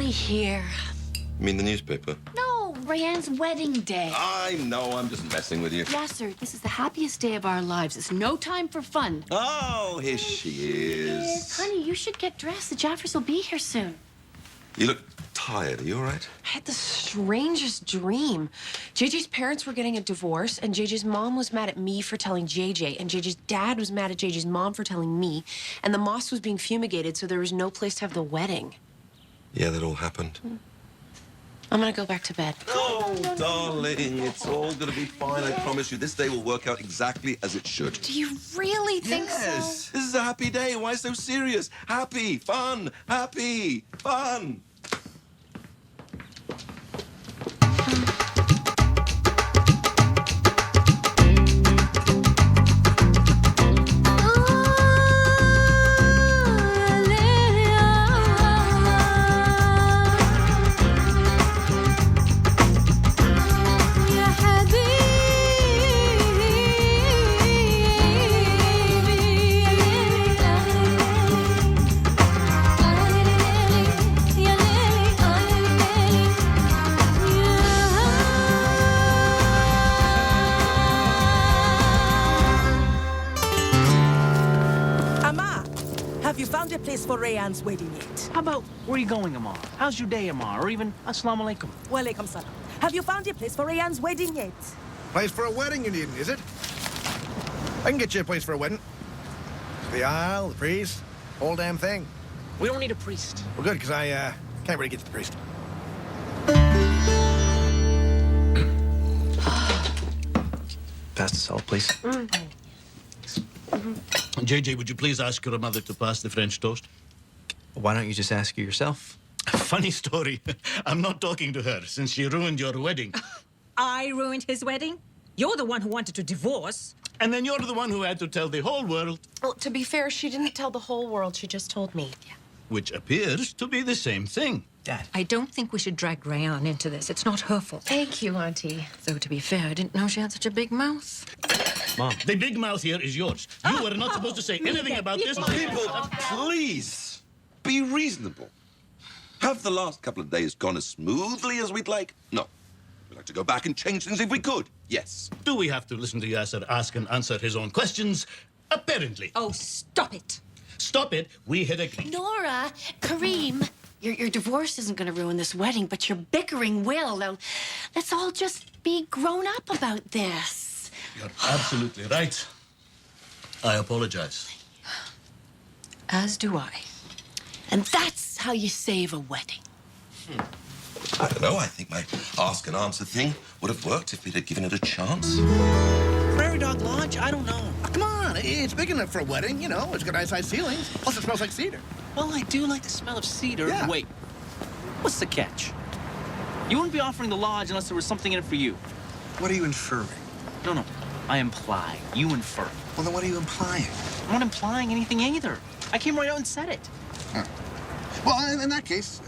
really here? You mean the newspaper? No, Rayanne's wedding day. I know, I'm just messing with you. Yes, sir. This is the happiest day of our lives. It's no time for fun. Oh, here she is. Honey, you should get dressed. The Jaffers will be here soon. You look tired. Are you all right? I had the strangest dream. JJ's parents were getting a divorce, and JJ's mom was mad at me for telling JJ, and JJ's dad was mad at JJ's mom for telling me, and the mosque was being fumigated, so there was no place to have the wedding. Yeah, that all happened. I'm gonna go back to bed. Oh, darling, it's all gonna be fine. I promise you. This day will work out exactly as it should. Do you really think Yes. so? This is a happy day. Why so serious? Happy, fun, happy, fun. Have you found a place for Rayanne's wedding yet? How about, where are you going, Amar? How's your day, Amar? Or even, assalamu alaikum. Walaikum salam. Have you found a place for Rayanne's wedding yet? Place for a wedding you need, is it? I can get you a place for a wedding. The aisle, the priest, whole damn thing. We don't need a priest. Well, good, because I can't really get to the priest. Pass the salt, please. JJ, would you please ask your mother to pass the French toast? Why don't you just ask her yourself? Funny story. I'm not talking to her since she ruined your wedding. I ruined his wedding? You're the one who wanted to divorce. And then you're the one who had to tell the whole world. Well, to be fair, she didn't tell the whole world. She just told me. Yeah. Which appears to be the same thing. Dad. I don't think we should drag Rayanne into this. It's not her fault. Thank you, Auntie. Though, to be fair, I didn't know she had such a big mouth. Mom. The big mouth here is yours. You were not supposed to say anything about this. People, please, be reasonable. Have the last couple of days gone as smoothly as we'd like? No. We'd like to go back and change things if we could. Yes. Do we have to listen to Yasser ask and answer his own questions? Apparently. Oh, stop it. Stop it. We had agreed. Nora, Kareem, your divorce isn't going to ruin this wedding, but your bickering will. Now, let's all just be grown up about this. You're absolutely right. I apologize. As do I. And that's how you save a wedding. I don't know. I think my ask and answer thing would have worked if we'd have given it a chance. Prairie Dog Lodge? I don't know. Oh, come on, it's big enough for a wedding, you know. It's got nice ceilings. Plus, it smells like cedar. Well, I do like the smell of cedar. Yeah. Wait, what's the catch? You wouldn't be offering the lodge unless there was something in it for you. What are you inferring? No. I imply. You infer. Well, then what are you implying? I'm not implying anything either. I came right out and said it. Huh. Well, in that case,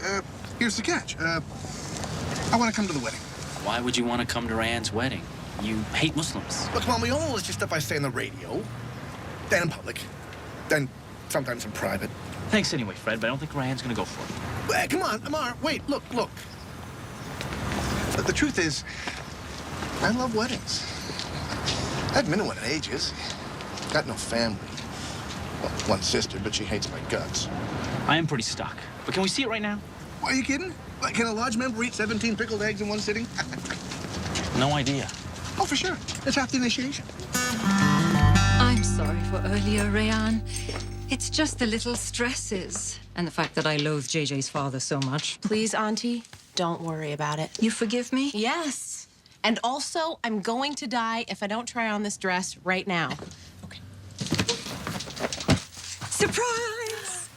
here's the catch. I want to come to the wedding. Why would you want to come to Rayanne's wedding? You hate Muslims. Look, Mom, we all list your stuff I say on the radio, then in public, then sometimes in private. Thanks anyway, Fred, but I don't think Rayanne's going to go for it. Well, come on, Amar, wait, look. But the truth is, I love weddings. I haven't been to one in ages. Got no family. Well, one sister, but she hates my guts. I am pretty stuck. But can we see it right now? Why, are you kidding? Like, can a lodge member eat 17 pickled eggs in one sitting? No idea. Oh, for sure. It's half the initiation. I'm sorry for earlier, Rayanne. It's just the little stresses and the fact that I loathe JJ's father so much. Please, Auntie, don't worry about it. You forgive me? Yes. And also, I'm going to die if I don't try on this dress right now. Okay. Surprise!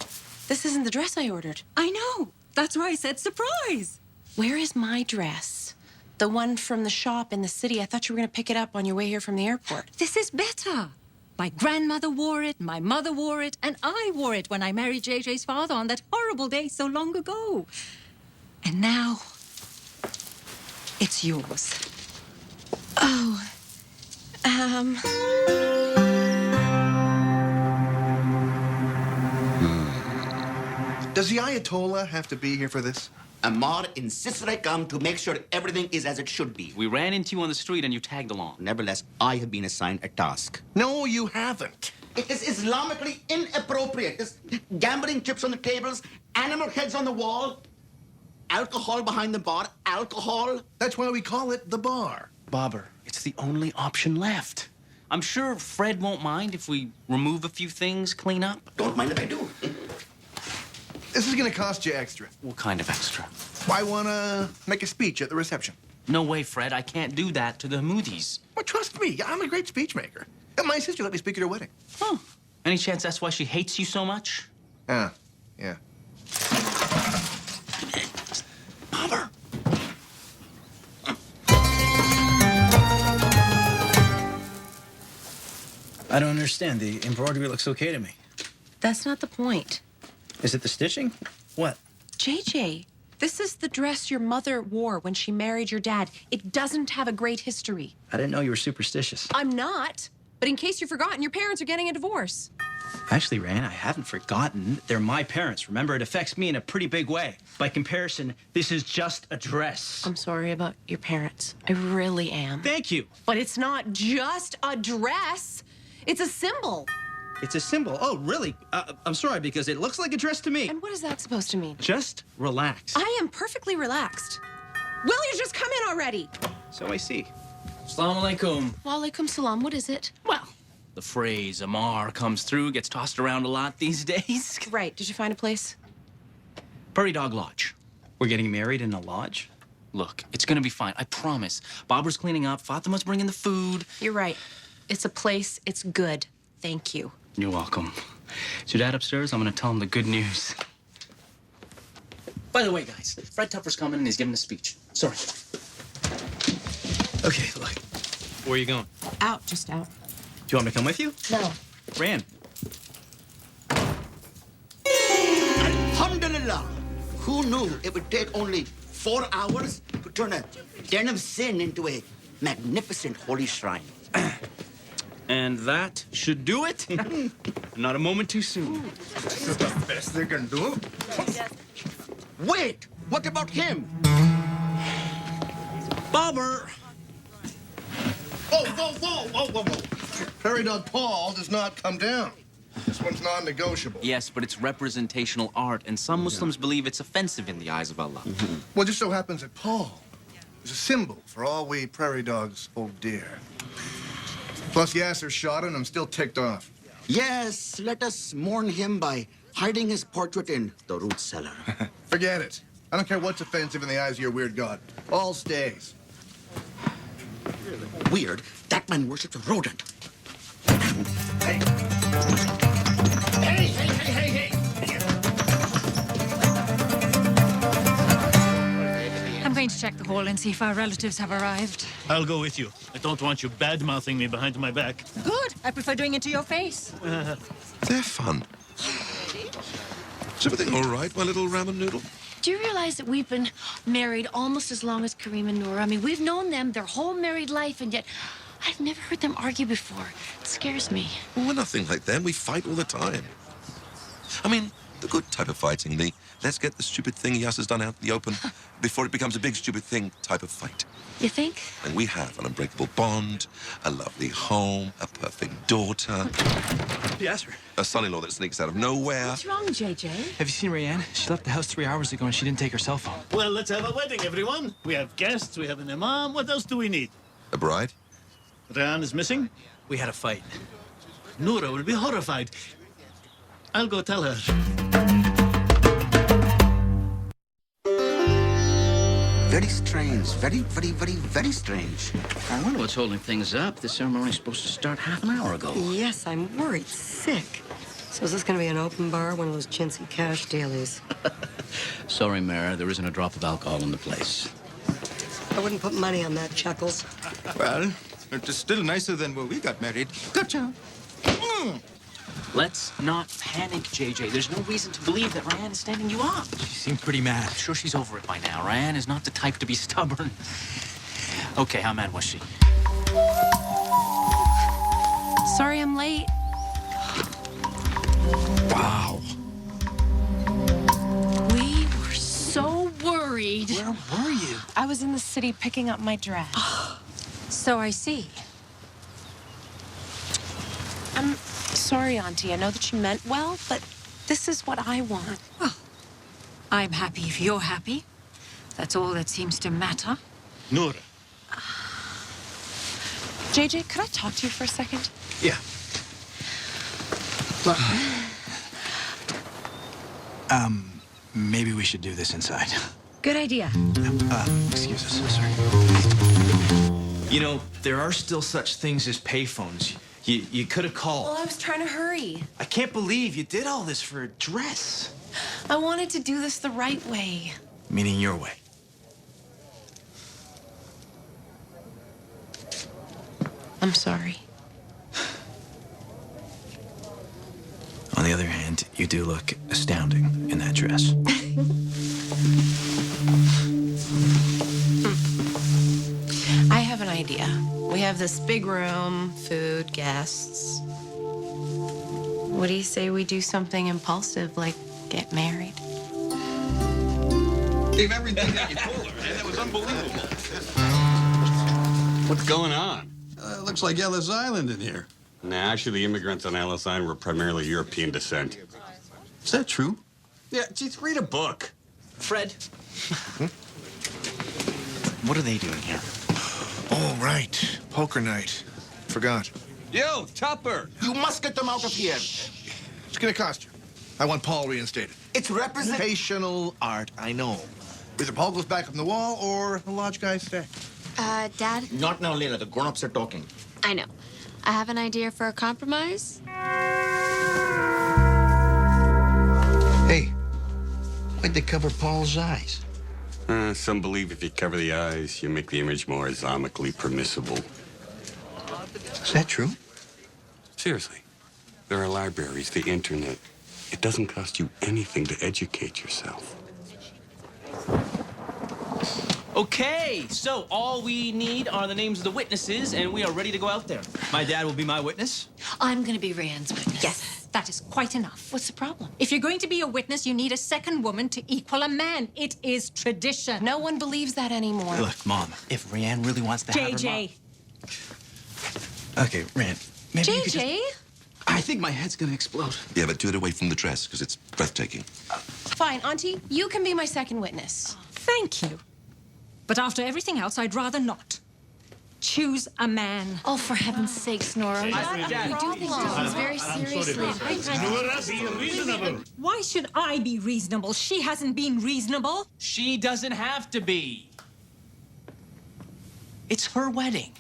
This isn't the dress I ordered. I know. That's why I said surprise. Where is my dress? The one from the shop in the city. I thought you were going to pick it up on your way here from the airport. This is better. My grandmother wore it, my mother wore it, and I wore it when I married JJ's father on that horrible day so long ago. And now, it's yours. Oh, Does the Ayatollah have to be here for this? Amar insisted I come to make sure everything is as it should be. We ran into you on the street and you tagged along. Nevertheless, I have been assigned a task. No, you haven't. It is Islamically inappropriate. There's gambling chips on the tables, animal heads on the wall, alcohol behind the bar, alcohol. That's why we call it the bar. Bobber, it's the only option left. I'm sure Fred won't mind if we remove a few things, clean up. Don't mind if I do. This is gonna cost you extra. What kind of extra? I wanna make a speech at the reception. No way, Fred. I can't do that to the Hamoudis. Well, trust me, I'm a great speech maker. And my sister let me speak at her wedding. Huh. Any chance that's why she hates you so much? Yeah. Bobber. I don't understand. The embroidery looks okay to me. That's not the point. Is it the stitching? What? JJ, this is the dress your mother wore when she married your dad. It doesn't have a great history. I didn't know you were superstitious. I'm not. But in case you've forgotten, your parents are getting a divorce. Actually, Ryan, I haven't forgotten. They're my parents. Remember, it affects me in a pretty big way. By comparison, this is just a dress. I'm sorry about your parents. I really am. Thank you. But it's not just a dress. It's a symbol. It's a symbol. Oh, really? I'm sorry, because it looks like a dress to me. And what is that supposed to mean? Just relax. I am perfectly relaxed. Will you just come in already? So I see. Assalamu alaikum. Wa alaikum salam. What is it? Well, the phrase Amar comes through gets tossed around a lot these days. Right. Did you find a place? Prairie Dog Lodge. We're getting married in a lodge? Look, it's gonna be fine. I promise. Bobber's cleaning up. Fatima's bringing the food. You're right. It's a place. It's good. Thank you. You're welcome. Is your dad upstairs? I'm gonna tell him the good news. By the way, guys, Fred Tupper's coming and he's giving a speech. Sorry. Okay, look. Where are you going? Out. Just out. Do you want me to come with you? No. Ran. Alhamdulillah. Who knew it would take only 4 hours to turn a den of sin into a magnificent holy shrine? And that should do it. Not a moment too soon. This is the best they can do. Wait, what about him? Bobber! Whoa. Prairie Dog Paul does not come down. This one's non-negotiable. Yes, but it's representational art, and some Muslims believe it's offensive in the eyes of Allah. Well, it just so happens that Paul is a symbol for all we prairie dogs hold dear. Plus, Yasser shot him, and I'm still ticked off. Yes, let us mourn him by hiding his portrait in the root cellar. Forget it. I don't care what's offensive in the eyes of your weird god. All stays. Weird. That man worships a rodent. Hey. I'm going to check the hall and see if our relatives have arrived. I'll go with you. I don't want you bad-mouthing me behind my back. Good. I prefer doing it to your face. They're fun. Is everything all right, my little ramen noodle? Do you realize that we've been married almost as long as Kareem and Noor? I mean, we've known them their whole married life, and yet I've never heard them argue before. It scares me. Well, we're nothing like them. We fight all the time. I mean, the good type of fighting, the let's get the stupid thing Yas has done out in the open before it becomes a big stupid thing type of fight. You think? And we have an unbreakable bond, a lovely home, a perfect daughter. Yes, sir. A son-in-law that sneaks out of nowhere. What's wrong, JJ? Have you seen Rayanne? She left the house 3 hours ago and she didn't take her cell phone. Well, let's have a wedding, everyone. We have guests, we have an imam. What else do we need? A bride? Rayan is missing. We had a fight. Noura will be horrified. I'll go tell her. Very strange. Very strange. I wonder what's holding things up. The ceremony's supposed to start half an hour ago. Yes, I'm worried sick. So is this going to be an open bar, one of those chintzy cash dailies? Sorry, Mara, there isn't a drop of alcohol in the place. I wouldn't put money on that, Chuckles. Well, it is still nicer than when we got married. Gotcha. Let's not panic, JJ. There's no reason to believe that Ryan is standing you up. She seemed pretty mad. I'm sure she's over it by now. Ryan is not the type to be stubborn. Okay, how mad was she? Sorry I'm late. Wow. We were so worried was in the city picking up my dress. So I see. I'm sorry, Auntie. I know that you meant well, but this is what I want. Well, I'm happy if you're happy. That's all that seems to matter. Nora. JJ, could I talk to you for a second? Yeah. Look. Maybe we should do this inside. Good idea. Excuse us. Sorry. You know, there are still such things as payphones. You could have called. Well, I was trying to hurry. I can't believe you did all this for a dress. I wanted to do this the right way. Meaning your way. I'm sorry. On the other hand, you do look astounding in that dress. I have an idea. We have this big room, food, guests. What do you say we do something impulsive, like get married? Gave everything that you told her, man. That was unbelievable. What's going on? Looks like Ellis Island in here. Nah, actually, the immigrants on Ellis Island were primarily European descent. Is that true? Yeah, geez, read a book. Fred. What are they doing here? Oh, right. Poker night. Forgot. Yo, Tupper! You must get them out of here. It's gonna cost you. I want Paul reinstated. It's Representational art, I know. Either Paul goes back on the wall or the lodge guys stay. Dad? Not now, Leila. The grown-ups are talking. I know. I have an idea for a compromise. Hey, why'd they cover Paul's eyes? Some believe if you cover the eyes, you make the image more Islamically permissible. Is that true? Seriously. There are libraries, the internet. It doesn't cost you anything to educate yourself. Okay, so all we need are the names of the witnesses, and we are ready to go out there. My dad will be my witness. I'm going to be Rand's witness. Yes, that is quite enough. What's the problem? If you're going to be a witness, you need a second woman to equal a man. It is tradition. No one believes that anymore. Look, Mom, if Rianne really wants to have her JJ. Okay, Rianne, maybe you could JJ? just... I think my head's gonna explode. Yeah, but do it away from the dress, because it's breathtaking. Fine, Auntie, you can be my second witness. Thank you. But after everything else, I'd rather not. Choose a man. Oh, for heaven's sakes, Nora. We do things very seriously. Nora, be reasonable. Why should I be reasonable? She hasn't been reasonable. She doesn't have to be. It's her wedding.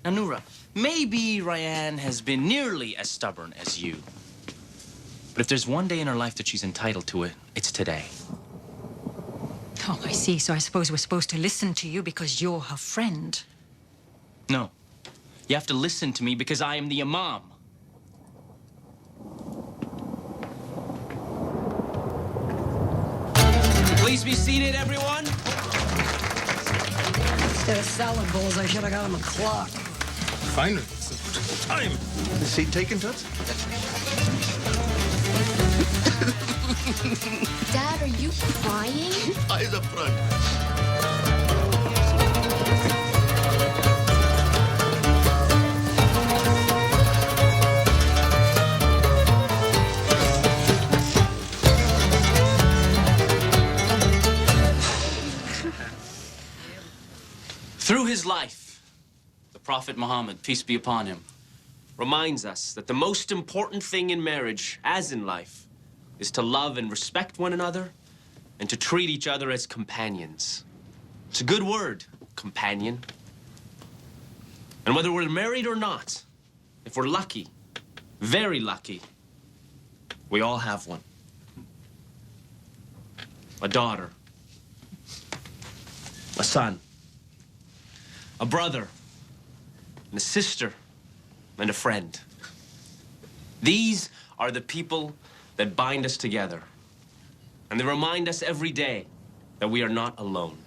Now, Noura, maybe Ryan has been nearly as stubborn as you. But if there's one day in her life that she's entitled to it, it's today. Oh, I see. So I suppose we're supposed to listen to you because you're her friend. No. You have to listen to me because I am the imam. Please be seated, everyone. Instead of salad bowls, I should have got him a clock. Finally, time. The seat taken, Toots? Dad, are you crying? Eyes up front. Through his life, the Prophet Muhammad, peace be upon him, reminds us that the most important thing in marriage, as in life, is to love and respect one another and to treat each other as companions. It's a good word, companion. And whether we're married or not, if we're lucky, very lucky, we all have one. A daughter, a son, a brother, and a sister, and a friend. These are the people that bind us together. And they remind us every day that we are not alone.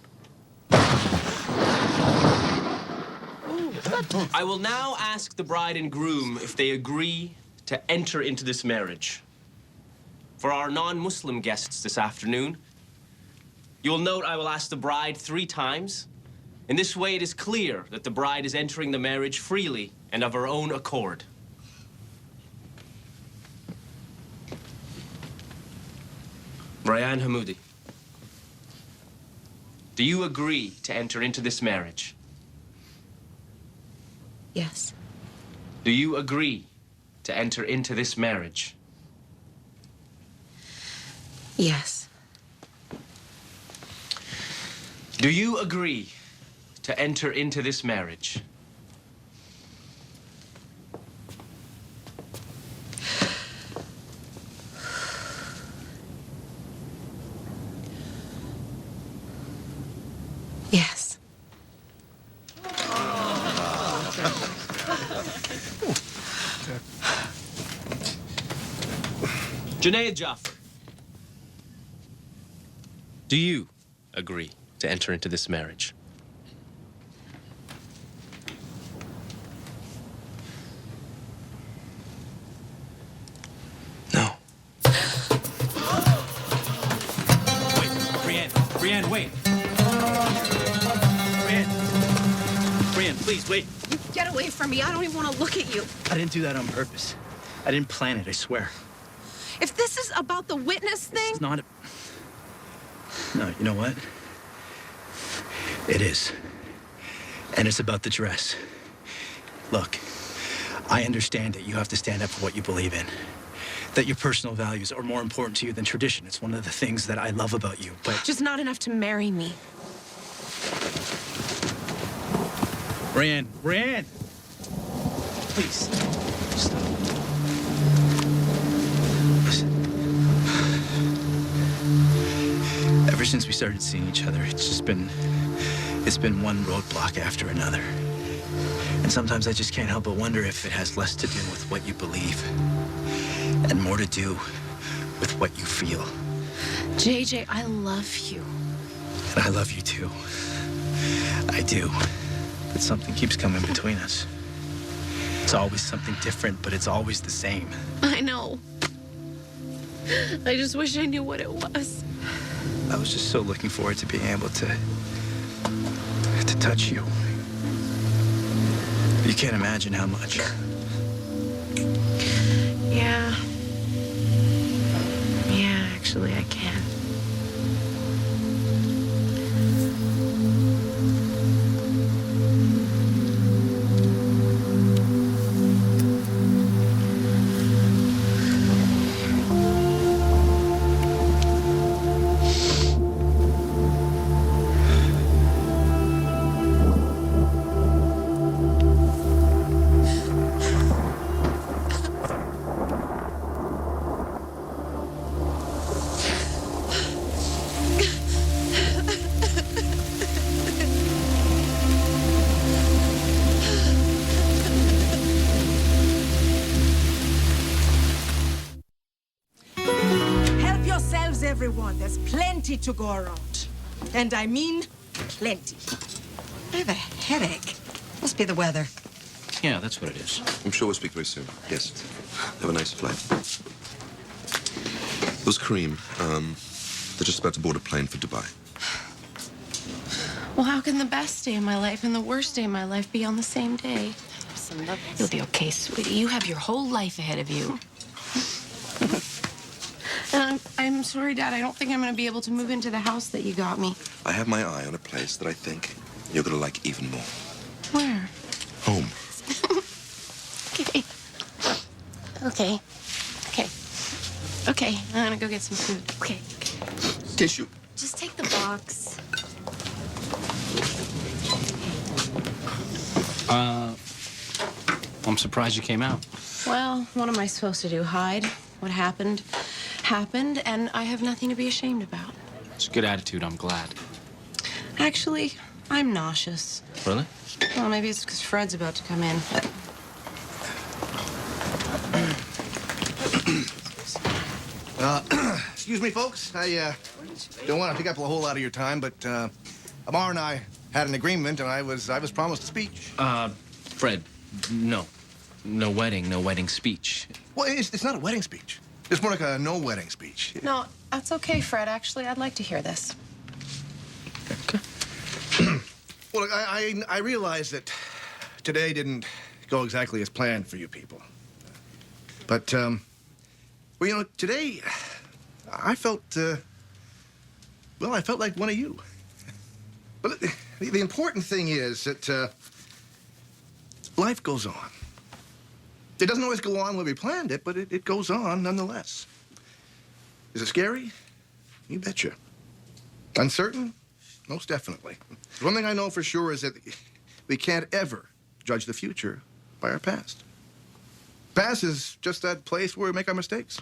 I will now ask the bride and groom if they agree to enter into this marriage. For our non-Muslim guests this afternoon, You will note I will ask the bride 3 times. In this way, it is clear that the bride is entering the marriage freely and of her own accord. Rayan Hamoudi, do you agree to enter into this marriage? Yes. Do you agree to enter into this marriage? Yes. Do you agree to enter into this marriage? Yes. Junaid Jaffer, do you agree to enter into this marriage? No. Wait, Brienne, wait. Brienne, please, wait. Get away from me. I don't even want to look at you. I didn't do that on purpose. I didn't plan it, I swear. If this is about the witness thing... It's not... No, you know what? It is. And it's about the dress. Look, I understand that you have to stand up for what you believe in. That your personal values are more important to you than tradition. It's one of the things that I love about you, but... Just not enough to marry me. Brienne! Please. Stop. Listen. Ever since we started seeing each other, it's been one roadblock after another. And sometimes I just can't help but wonder if it has less to do with what you believe and more to do with what you feel. JJ, I love you. And I love you too. I do. But something keeps coming between us. It's always something different, but it's always the same. I know. I just wish I knew what it was. I was just so looking forward to being able to touch you. You can't imagine how much. Yeah. Yeah, actually, I can. Everyone, there's plenty to go around. And I mean plenty. I have a headache. Must be the weather. Yeah, that's what it is. I'm sure we'll speak very soon. Yes. Have a nice flight. It was Kareem. They're just about to board a plane for Dubai. Well, how can the best day of my life and the worst day of my life be on the same day? You'll be okay, sweetie. You have your whole life ahead of you. I'm sorry, Dad. I don't think I'm going to be able to move into the house that you got me. I have my eye on a place that I think you're going to like even more. Where? Home. Okay. Okay. Okay. Okay. I'm going to go get some food. Okay. Tissue. Just take the box. I'm surprised you came out. Well, what am I supposed to do? Hide? What happened, and I have nothing to be ashamed about. It's a good attitude, I'm glad. Actually, I'm nauseous. Really? Well, maybe it's because Fred's about to come in, but... Excuse me, folks. I don't want to take up a whole lot of your time, but Amar and I had an agreement, and I was promised a speech. Fred, no. No wedding speech. Well, it's not a wedding speech. It's more like a no-wedding speech. No, that's okay, Fred. Actually, I'd like to hear this. Well, look, I realize that today didn't go exactly as planned for you people. But, well, you know, today I felt, well, I felt like one of you. But the important thing is that life goes on. It doesn't always go on when we planned it, but it goes on nonetheless. Is it scary? You betcha. Uncertain? Most definitely. One thing I know for sure is that we can't ever judge the future by our past. Past is just that place where we make our mistakes.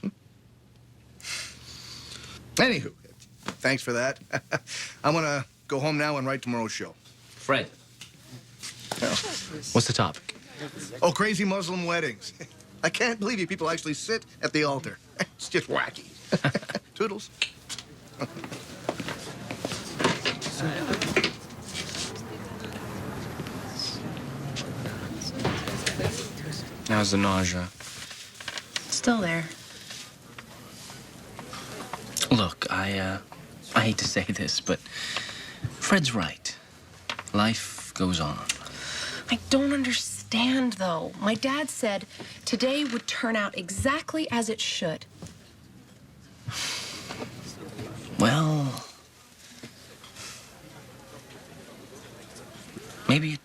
Anywho, thanks for that. I'm gonna go home now and write tomorrow's show. Fred. Yeah. What's the topic? Oh, crazy Muslim weddings. I can't believe you people actually sit at the altar. It's just wacky. Toodles. How's the nausea? Still there. Look, I hate to say this, but Fred's right. Life goes on. I don't understand, though. My dad said today would turn out exactly as it should. Well, maybe